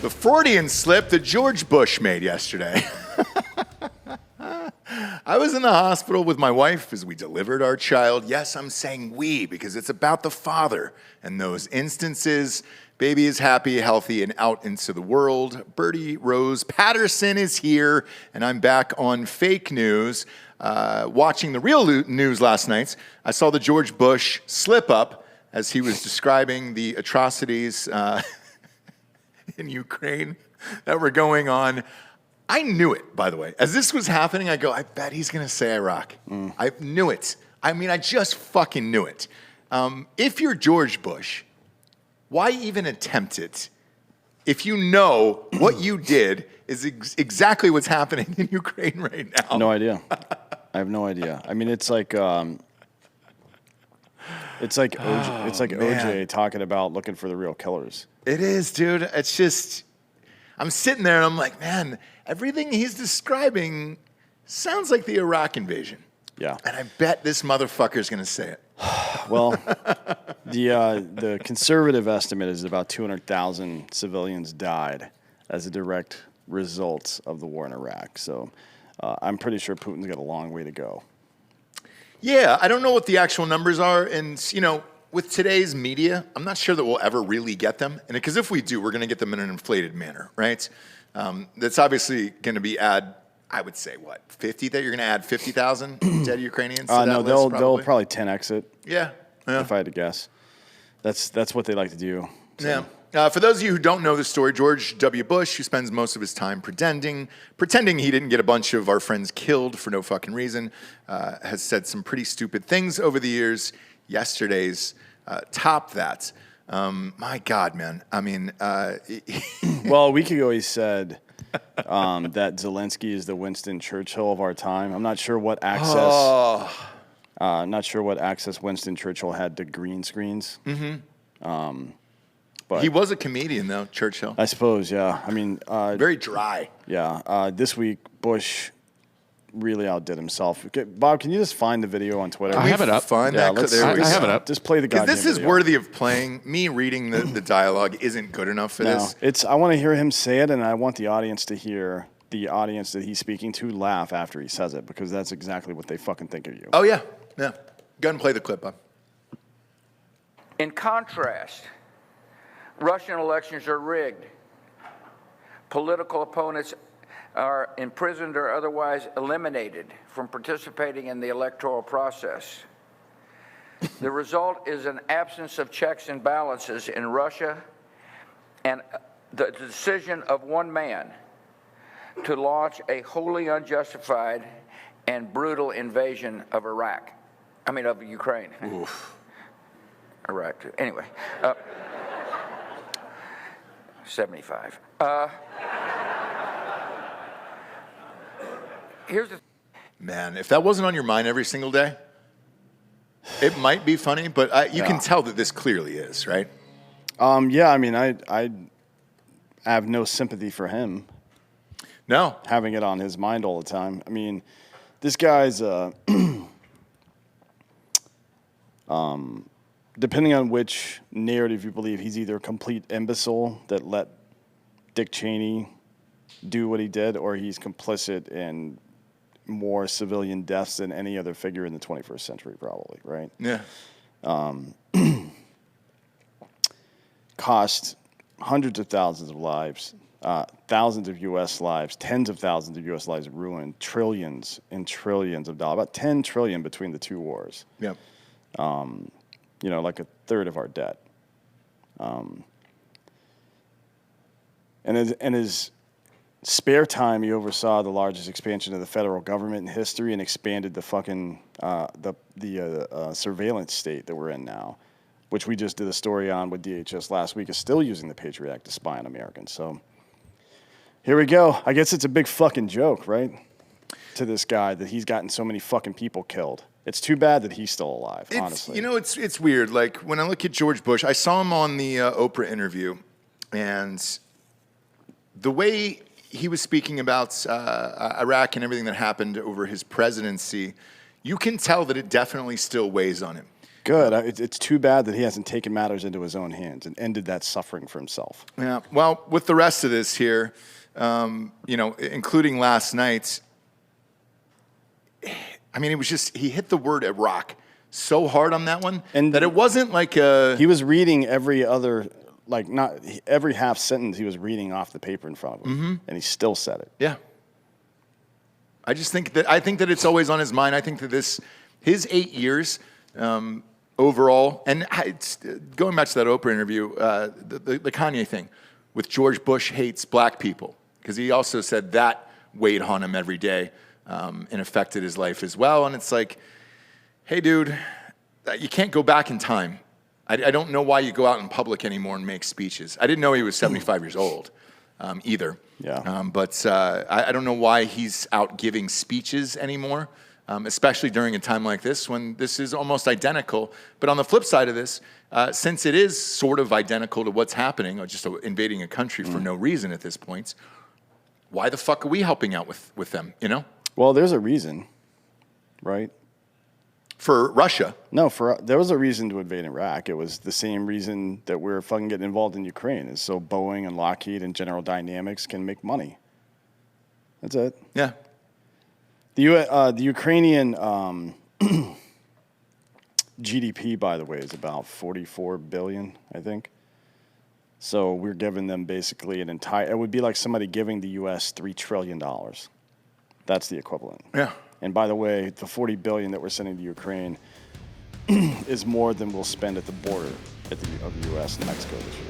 The Freudian slip that George Bush made yesterday. I was in the hospital with my wife as we delivered our child. Yes, I'm saying we because it's about the father and those instances. Baby is happy, healthy, and out into the world. Birdie Rose Patterson is here, and I'm back on fake news. Watching the real news last night, I saw the George Bush slip up as he was describing the atrocities in Ukraine that were going on. I knew it, by the way. As this was happening, I go, I bet he's going to say Iraq. I knew it. I mean, I just fucking knew it. If you're George Bush, why even attempt it if you know what you did is exactly what's happening in Ukraine right now? No idea. I have no idea. I mean, it's like OJ talking about looking for the real killers. It is, dude. It's just, I'm sitting there and I'm like, man, everything he's describing sounds like the Iraq invasion. Yeah. And I bet this motherfucker's going to say it. Well, the conservative estimate is about 200,000 civilians died as a direct result of the war in Iraq. So I'm pretty sure Putin's got a long way to go. Yeah, I don't know what the actual numbers are. And, you know, with today's media, I'm not sure that we'll ever really get them. And because if we do, we're going to get them in an inflated manner, right? That's obviously going to be I would say, what, 50? That you're going to add 50,000 dead Ukrainians to that no, list, they'll probably 10x it. Yeah. If I had to guess. That's what they like to do. So. Yeah. For those of you who don't know the story, George W. Bush, who spends most of his time pretending he didn't get a bunch of our friends killed for no fucking reason, has said some pretty stupid things over the years. Yesterday's topped that. My God, man. I mean... Well, a week ago he said... that Zelensky is the Winston Churchill of our time. I'm not sure what access. Not sure what access Winston Churchill had to green screens. Mm-hmm. But he was a comedian, though, Churchill. I suppose, yeah. I mean, very dry. Yeah. This week, Bush really outdid himself. Okay, Bob, can you just find the video on Twitter? I have it up. Find that. I have it up. Just play the goddamn Because this is video. worthy of playing. Me reading the dialogue isn't good enough for this. I want to hear him say it, and I want the audience to hear the audience that he's speaking to laugh after he says it, because that's exactly what they fucking think of you. Oh, yeah. Yeah. Go ahead and play the clip, Bob. In contrast, Russian elections are rigged. Political opponents are imprisoned or otherwise eliminated from participating in the electoral process. The result is an absence of checks and balances in Russia and the decision of one man to launch a wholly unjustified and brutal invasion of of Ukraine. Oof. Iraq. Anyway, 75. Here's the Man, if that wasn't on your mind every single day, it might be funny, but you can tell that this clearly is, right? Yeah, I mean, I have no sympathy for him. No. Having it on his mind all the time. I mean, this guy's, depending on which narrative you believe, he's either a complete imbecile that let Dick Cheney do what he did, or he's complicit in more civilian deaths than any other figure in the 21st century, probably, right? Yeah. Cost hundreds of thousands of lives, thousands of U.S. lives, tens of thousands of U.S. lives ruined, trillions and trillions of dollars, about $10 trillion between the two wars. Yep. Like a third of our debt. And in his spare time, he oversaw the largest expansion of the federal government in history and expanded the fucking surveillance state that we're in now, which we just did a story on with DHS last week, is still using the Patriot Act to spy on Americans. So here we go. I guess it's a big fucking joke, right, to this guy that he's gotten so many fucking people killed. It's too bad that he's still alive, honestly. You know, it's weird. Like, when I look at George Bush, I saw him on the Oprah interview, and the way he was speaking about Iraq and everything that happened over his presidency, you can tell that it definitely still weighs on him. Good. It's too bad that he hasn't taken matters into his own hands and ended that suffering for himself. Yeah. Well, with the rest of this here, including last night's, I mean, it was just, he hit the word Iraq so hard on that one that it wasn't like a... He was reading every other, not every half sentence he was reading off the paper in front of him, and he still said it. Yeah. I think that it's always on his mind. I think that his 8 years overall, and it's, going back to that Oprah interview, the Kanye thing with George Bush hates black people, because he also said that weighed on him every day and affected his life as well. And it's like, hey, dude, you can't go back in time. I don't know why you go out in public anymore and make speeches. I didn't know he was 75 years old either. Yeah. But I don't know why he's out giving speeches anymore, especially during a time like this when this is almost identical. But on the flip side of this, since it is sort of identical to what's happening, or just invading a country for no reason at this point, why the fuck are we helping out with them, Well, there's a reason, right? For Russia. No, there was a reason to invade Iraq. It was the same reason that we're fucking getting involved in Ukraine, is so Boeing and Lockheed and General Dynamics can make money. That's it. Yeah. The Ukrainian GDP, by the way, is about $44 billion, I think. So we're giving them basically it would be like somebody giving the U.S. $3 trillion. That's the equivalent. Yeah. And by the way, the $40 billion that we're sending to Ukraine is more than we'll spend at the border of the U.S. and Mexico this year.